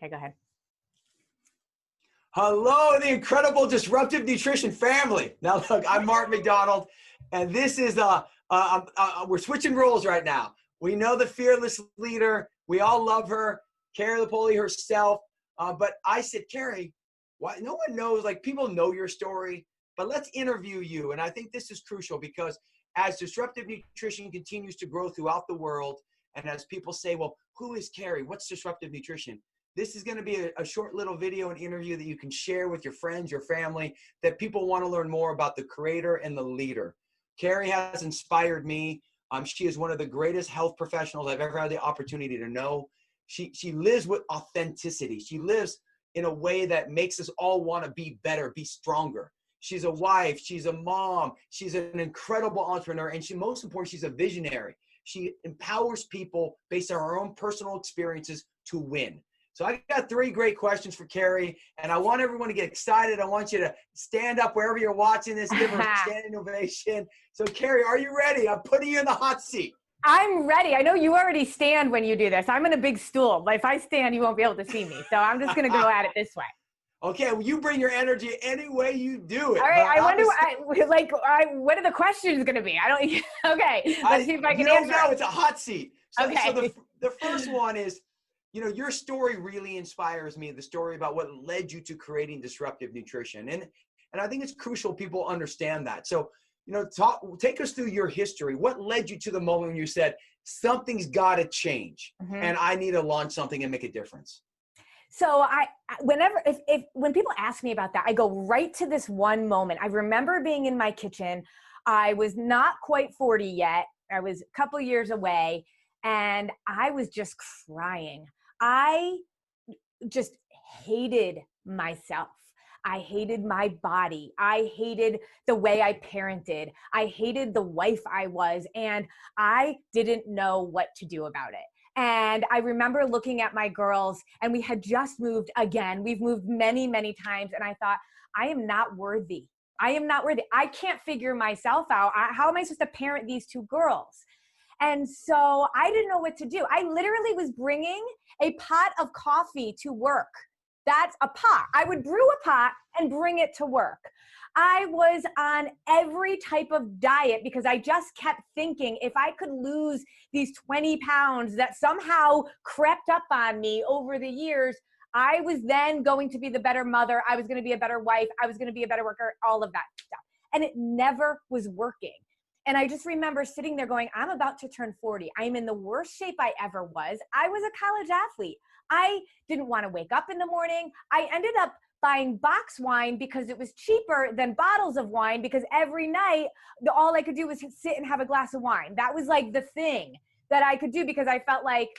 Okay, go ahead. Hello, the incredible disruptive nutrition family. Now, look, I'm Mark MacDonald, and this is we're switching roles right now. We know the fearless leader. We all love her, Carrie Lapoli herself. But I said, Carrie, why? No one knows. Like, people know your story, but let's interview you. And I think this is crucial because as disruptive nutrition continues to grow throughout the world, and as people say, well, who is Carrie? What's disruptive nutrition? This is going to be a short little video and interview that you can share with your friends, your family, that people want to learn more about the creator and the leader. Carrie has inspired me. She is one of the greatest health professionals I've ever had the opportunity to know. She lives with authenticity. She lives in a way that makes us all want to be better, be stronger. She's a wife. She's a mom. She's an incredible entrepreneur. And most important, she's a visionary. She empowers people based on her own personal experiences to win. So I got 3 great questions for Carrie, and I want everyone to get excited. I want you to stand up wherever you're watching this, give her a standing ovation. So Carrie, are you ready? I'm putting you in the hot seat. I'm ready. I know you already stand when you do this. I'm in a big stool, but if I stand, you won't be able to see me. So I'm just going to go at it this way. Okay, well, you bring your energy any way you do it. All right, I wonder, what are the questions going to be? Okay, let's see if I can answer. You don't know, it's a hot seat. Okay. So the first one is, your story really inspires me, the story about what led you to creating disruptive nutrition. And I think it's crucial people understand that. So, take us through your history. What led you to the moment when you said, something's got to change and I need to launch something and make a difference? So when people ask me about that, I go right to this one moment. I remember being in my kitchen. I was not quite 40 yet. I was a couple years away, and I was just crying. I just hated myself. I hated my body. I hated the way I parented. I hated the wife I was, and I didn't know what to do about it. And I remember looking at my girls, and we had just moved again. We've moved many, many times. And I thought, I am not worthy. I am not worthy. I can't figure myself out. How am I supposed to parent these 2 girls? And so I didn't know what to do. I literally was bringing a pot of coffee to work. That's a pot. I would brew a pot and bring it to work. I was on every type of diet because I just kept thinking if I could lose these 20 pounds that somehow crept up on me over the years, I was then going to be the better mother. I was going to be a better wife. I was going to be a better worker, all of that stuff. And it never was working. And I just remember sitting there going, I'm about to turn 40. I'm in the worst shape I ever was. I was a college athlete. I didn't want to wake up in the morning. I ended up buying box wine because it was cheaper than bottles of wine, because every night, all I could do was sit and have a glass of wine. That was like the thing that I could do because I felt like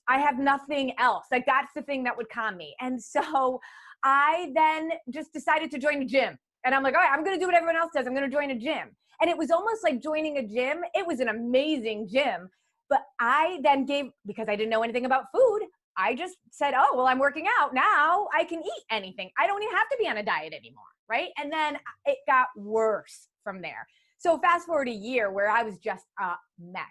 I have nothing else. Like, that's the thing that would calm me. And so I then just decided to join a gym. And I'm like, all right, I'm going to do what everyone else does. I'm going to join a gym. And it was almost like joining a gym. It was an amazing gym. But I then because I didn't know anything about food, I just said, oh, well, I'm working out. Now I can eat anything. I don't even have to be on a diet anymore, right? And then it got worse from there. So fast forward a year where I was just a mess.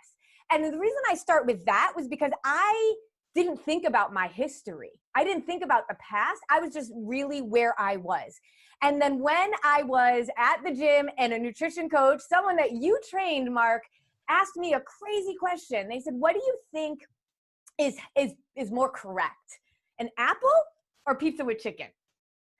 And the reason I start with that was because I didn't think about my history. I didn't think about the past. I was just really where I was. And then when I was at the gym and a nutrition coach, someone that you trained, Mark, asked me a crazy question. They said, what do you think is more correct? An apple or pizza with chicken?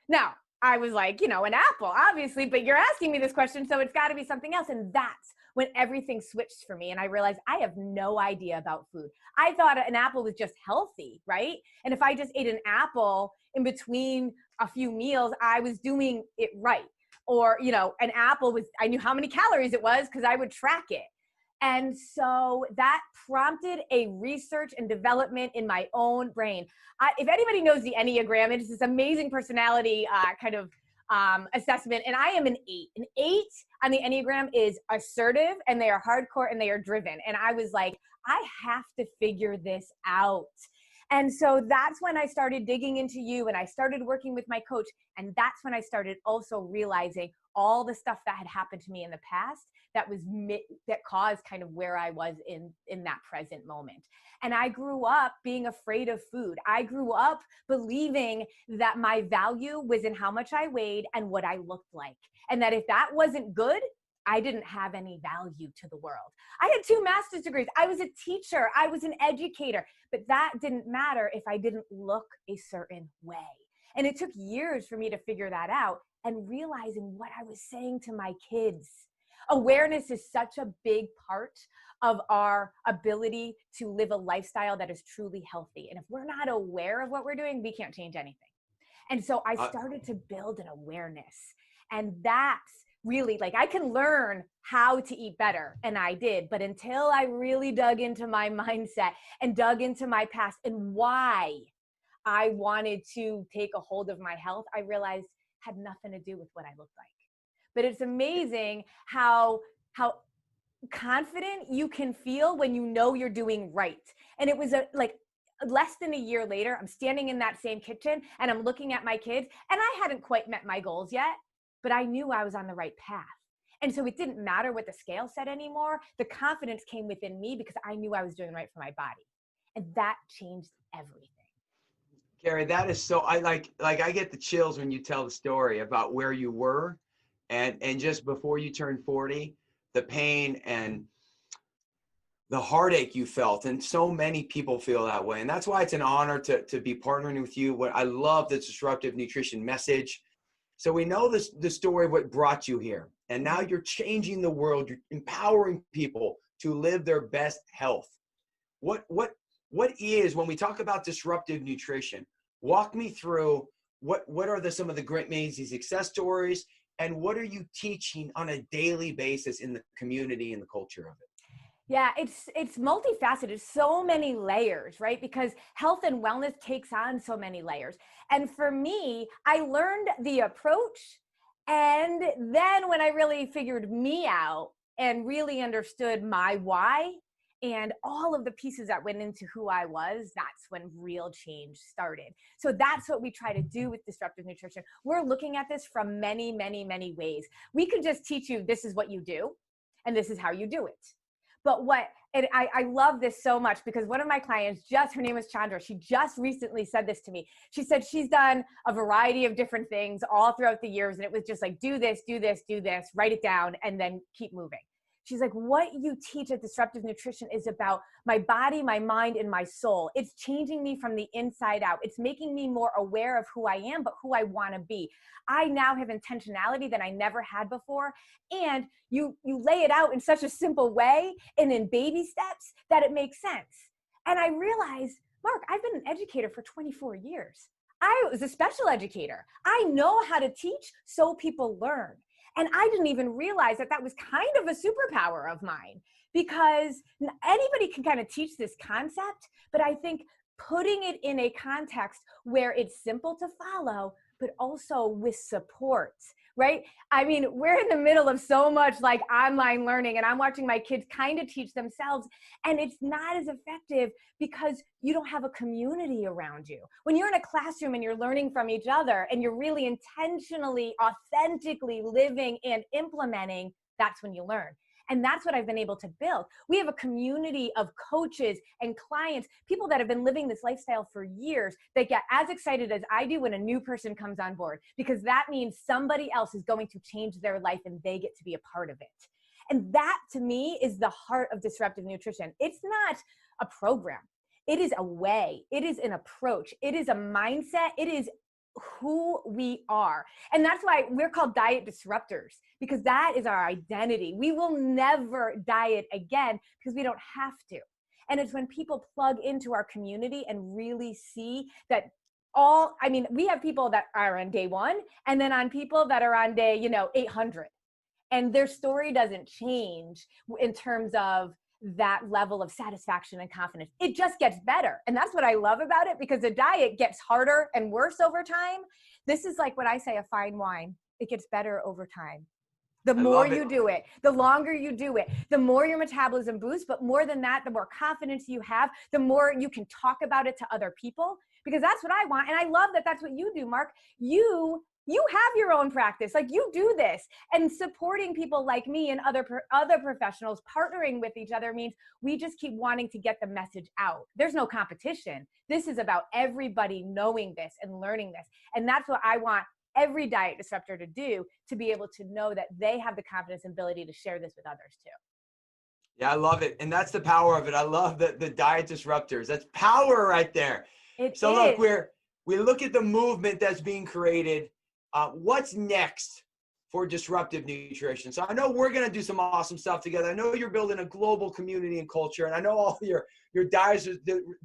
Now, I was like, an apple, obviously, but you're asking me this question, so it's got to be something else. And that's when everything switched for me. And I realized I have no idea about food. I thought an apple was just healthy, right? And if I just ate an apple in between a few meals, I was doing it right. Or, an apple I knew how many calories it was because I would track it. And so that prompted a research and development in my own brain. If anybody knows the Enneagram, it's this amazing personality assessment. And I am an 8. An 8 on the Enneagram is assertive, and they are hardcore, and they are driven. And I was like, I have to figure this out. And so that's when I started digging into you, and I started working with my coach. And that's when I started also realizing all the stuff that had happened to me in the past that caused kind of where I was in that present moment. And I grew up being afraid of food. I grew up believing that my value was in how much I weighed and what I looked like. And that if that wasn't good, I didn't have any value to the world. I had 2 master's degrees. I was a teacher. I was an educator, but that didn't matter if I didn't look a certain way. And it took years for me to figure that out and realizing what I was saying to my kids. Awareness is such a big part of our ability to live a lifestyle that is truly healthy. And if we're not aware of what we're doing, we can't change anything. And so I started to build an awareness. And that's really, like, I can learn how to eat better, and I did, but until I really dug into my mindset and dug into my past and why I wanted to take a hold of my health, I realized had nothing to do with what I looked like. But it's amazing how confident you can feel when you know you're doing right. And it was like less than a year later, I'm standing in that same kitchen and I'm looking at my kids, and I hadn't quite met my goals yet, but I knew I was on the right path. And so it didn't matter what the scale said anymore. The confidence came within me because I knew I was doing right for my body. And that changed everything. Carrie, that is so, I get the chills when you tell the story about where you were and just before you turned 40, the pain and the heartache you felt. And so many people feel that way. And that's why it's an honor to be partnering with you. What I love the disruptive nutrition message. So we know the story of what brought you here. And now you're changing the world. You're empowering people to live their best health. What is, when we talk about disruptive nutrition, walk me through what are some of the great, amazing success stories, and what are you teaching on a daily basis in the community and the culture of it? Yeah, it's multifaceted, so many layers, right? Because health and wellness takes on so many layers. And for me, I learned the approach. And then when I really figured me out and really understood my why and all of the pieces that went into who I was, that's when real change started. So that's what we try to do with disruptive nutrition. We're looking at this from many, many, many ways. We could just teach you, this is what you do, and this is how you do it. But I love this so much because one of my clients, her name was Chandra, she just recently said this to me. She said she's done a variety of different things all throughout the years. And it was just like, do this, do this, do this, write it down, and then keep moving. She's like, what you teach at Disruptive Nutrition is about my body, my mind, and my soul. It's changing me from the inside out. It's making me more aware of who I am, but who I want to be. I now have intentionality that I never had before. And you lay it out in such a simple way and in baby steps that it makes sense. And I realized, Mark, I've been an educator for 24 years. I was a special educator. I know how to teach so people learn. And I didn't even realize that was kind of a superpower of mine, because anybody can kind of teach this concept, but I think putting it in a context where it's simple to follow, but also with support, right? I mean, we're in the middle of so much like online learning, and I'm watching my kids kind of teach themselves, and it's not as effective because you don't have a community around you. When you're in a classroom and you're learning from each other and you're really intentionally, authentically living and implementing, that's when you learn. And that's what I've been able to build. We have a community of coaches and clients, people that have been living this lifestyle for years, that get as excited as I do when a new person comes on board, because that means somebody else is going to change their life and they get to be a part of it. And that, to me, is the heart of disruptive nutrition. It's not a program. It is a way. It is an approach. It is a mindset. It is who we are. And that's why we're called Diet Disruptors, because that is our identity. We will never diet again because we don't have to. And it's when people plug into our community and really see that we have people that are on day 1 and then on people that are on day, 800. And their story doesn't change in terms of that level of satisfaction and confidence. It just gets better. And that's what I love about it, because the diet gets harder and worse over time. This is like what I say, a fine wine. It gets better over time. The I more love it. you do it, the longer you do it, the more your metabolism boosts. But more than that, the more confidence you have, the more you can talk about it to other people, because that's what I want. And I love that that's what you do, Mark. You have your own practice. Like, you do this, and supporting people like me and other professionals partnering with each other means we just keep wanting to get the message out. There's no competition. This is about everybody knowing this and learning this. And that's what I want every diet disruptor to do, to be able to know that they have the confidence and ability to share this with others too. Yeah, I love it. And that's the power of it. I love the diet disruptors. That's power right there. So look, we look at the movement that's being created. What's next for disruptive nutrition? So I know we're going to do some awesome stuff together. I know you're building a global community and culture, and I know all your diet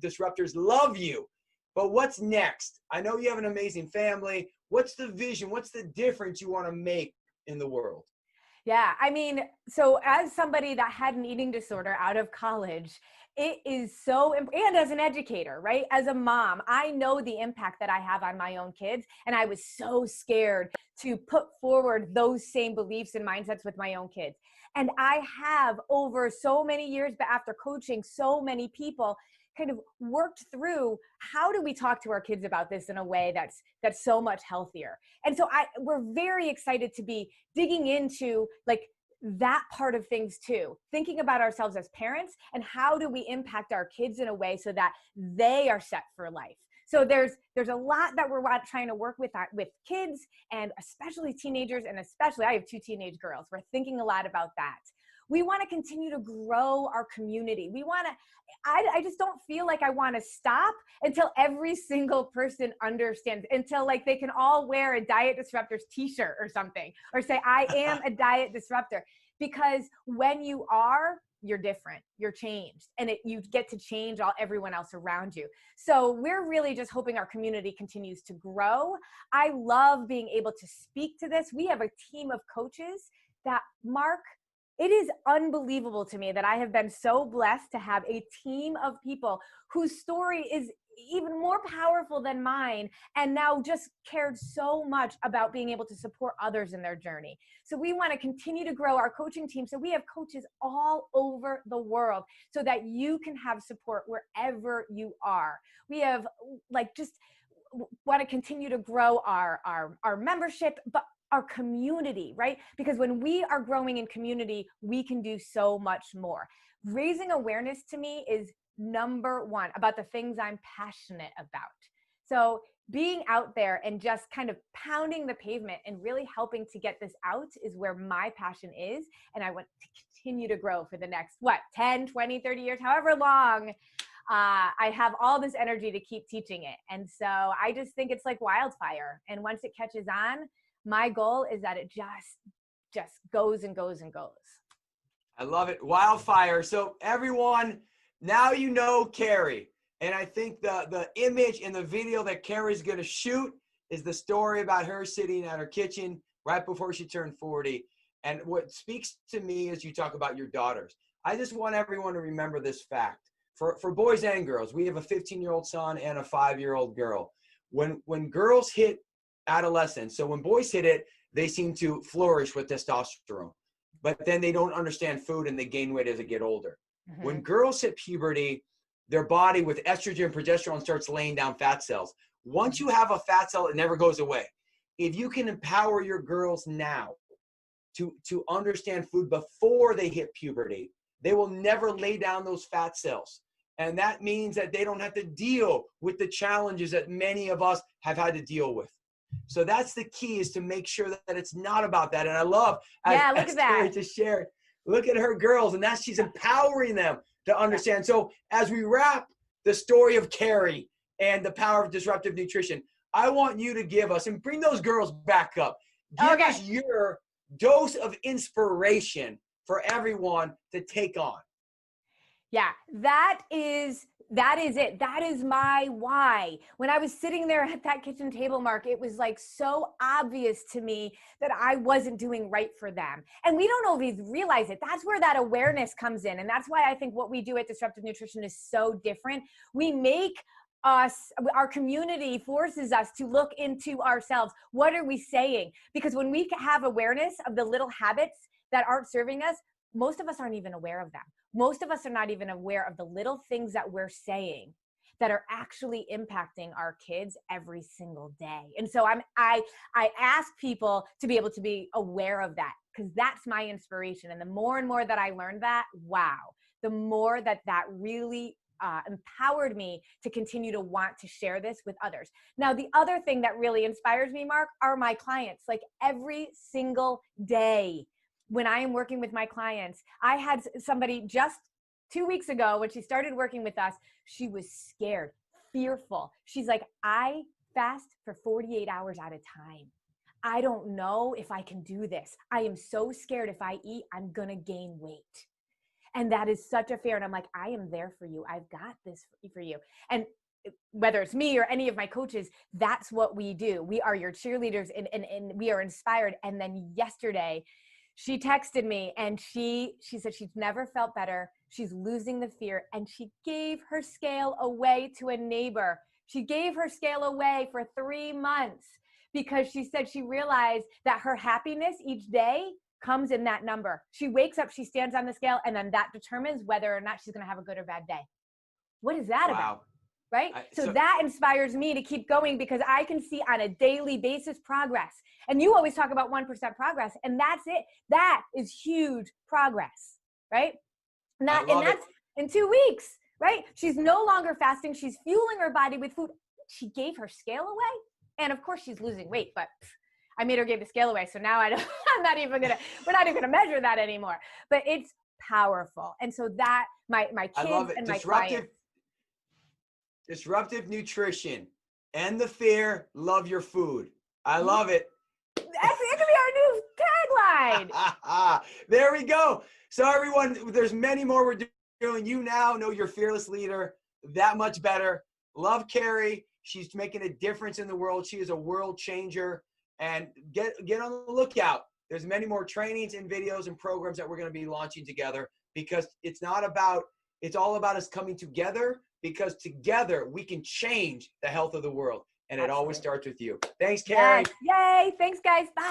disruptors love you. But what's next? I know you have an amazing family. What's the vision? What's the difference you want to make in the world? Yeah, I mean, so as somebody that had an eating disorder out of college, it is so, and as an educator, right? As a mom, I know the impact that I have on my own kids. And I was so scared to put forward those same beliefs and mindsets with my own kids. And I have, over so many years, but after coaching so many people, kind of worked through, how do we talk to our kids about this in a way that's so much healthier. And so we're very excited to be digging into like that part of things too, thinking about ourselves as parents and how do we impact our kids in a way so that they are set for life. So there's a lot that we're trying to work with kids, and especially teenagers, and especially I have 2 teenage girls. We're thinking a lot about that. We want to continue to grow our community. I just don't feel like I want to stop until every single person understands, until like they can all wear a Diet Disruptors t-shirt or something, or say, I am a diet disruptor. Because when you are, you're different, you're changed, and you get to change everyone else around you. So we're really just hoping our community continues to grow. I love being able to speak to this. We have a team of coaches that, Mark, it is unbelievable to me that I have been so blessed to have a team of people whose story is even more powerful than mine, and now just cared so much about being able to support others in their journey. So we want to continue to grow our coaching team. So we have coaches all over the world so that you can have support wherever you are. We have just want to continue to grow our membership, but our community, right? Because when we are growing in community, we can do so much more. Raising awareness to me is number one about the things I'm passionate about. So being out there and just kind of pounding the pavement and really helping to get this out is where my passion is. And I want to continue to grow for the next, 10, 20, 30 years, however long. I have all this energy to keep teaching it. And so I just think it's like wildfire. And once it catches on, my goal is that it just goes and goes and goes. I love it. Wildfire. So everyone, now you know Carrie. And I think the image in the video that Carrie's going to shoot is the story about her sitting at her kitchen right before she turned 40. And what speaks to me is you talk about your daughters. I just want everyone to remember this fact. For boys and girls, we have a 15-year-old son and a 5-year-old girl. When girls hit adolescence, so when boys hit it, they seem to flourish with testosterone, but then they don't understand food and they gain weight as they get older. Mm-hmm. When girls hit puberty, their body with estrogen and progesterone starts laying down fat cells. Once you have a fat cell, it never goes away. If you can empower your girls now to understand food before they hit puberty, they will never lay down those fat cells. And that means that they don't have to deal with the challenges that many of us have had to deal with. So that's the key, is to make sure that it's not about that. And I love, as Carrie just shared, look at her girls, and that she's empowering them to understand. So as we wrap the story of Carrie and the power of disruptive nutrition, I want you to give us, and bring those girls back up, give us your dose of inspiration for everyone to take on. Yeah, that is it. That is my why. When I was sitting there at that kitchen table, Mark, it was like so obvious to me that I wasn't doing right for them. And we don't always realize it. That's where that awareness comes in. And that's why I think what we do at Disruptive Nutrition is so different. We make our community forces us to look into ourselves. What are we saying? Because when we have awareness of the little habits that aren't serving us, most of us aren't even aware of them. Most of us are not even aware of the little things that we're saying that are actually impacting our kids every single day. And so I ask people to be able to be aware of that, because that's my inspiration. And the more and more that I learned that, wow, the more that really empowered me to continue to want to share this with others. Now, the other thing that really inspires me, Mark, are my clients. Like every single day when I am working with my clients, I had somebody just 2 weeks ago when she started working with us, she was scared, fearful. She's like, I fast for 48 hours at a time. I don't know if I can do this. I am so scared if I eat, I'm going to gain weight. And that is such a fear. And I'm like, I am there for you. I've got this for you. And whether it's me or any of my coaches, that's what we do. We are your cheerleaders and we are inspired. And then yesterday, she texted me and she said she's never felt better. She's losing the fear. And she gave her scale away to a neighbor. She gave her scale away for 3 months because she said she realized that her happiness each day comes in that number. She wakes up, she stands on the scale, and then that determines whether or not she's going to have a good or bad day. What is that about? Right? So that inspires me to keep going because I can see on a daily basis progress. And you always talk about 1% progress, and that's it. That is huge progress, right? And that's in 2 weeks, right? She's no longer fasting. She's fueling her body with food. She gave her scale away. And of course she's losing weight, but I made her give the scale away. So now we're not even gonna measure that anymore, but it's powerful. And so that my kids and my clients. Disruptive nutrition and the fear, love your food. I love it. It could be our new tagline. There we go. So everyone, there's many more we're doing. You now know your fearless leader that much better. Love Carrie. She's making a difference in the world. She is a world changer. And get on the lookout. There's many more trainings and videos and programs that we're going to be launching together, because it's all about us coming together, because together we can change the health of the world. And it always starts with you. Thanks, Carrie. Yes. Yay. Thanks, guys. Bye.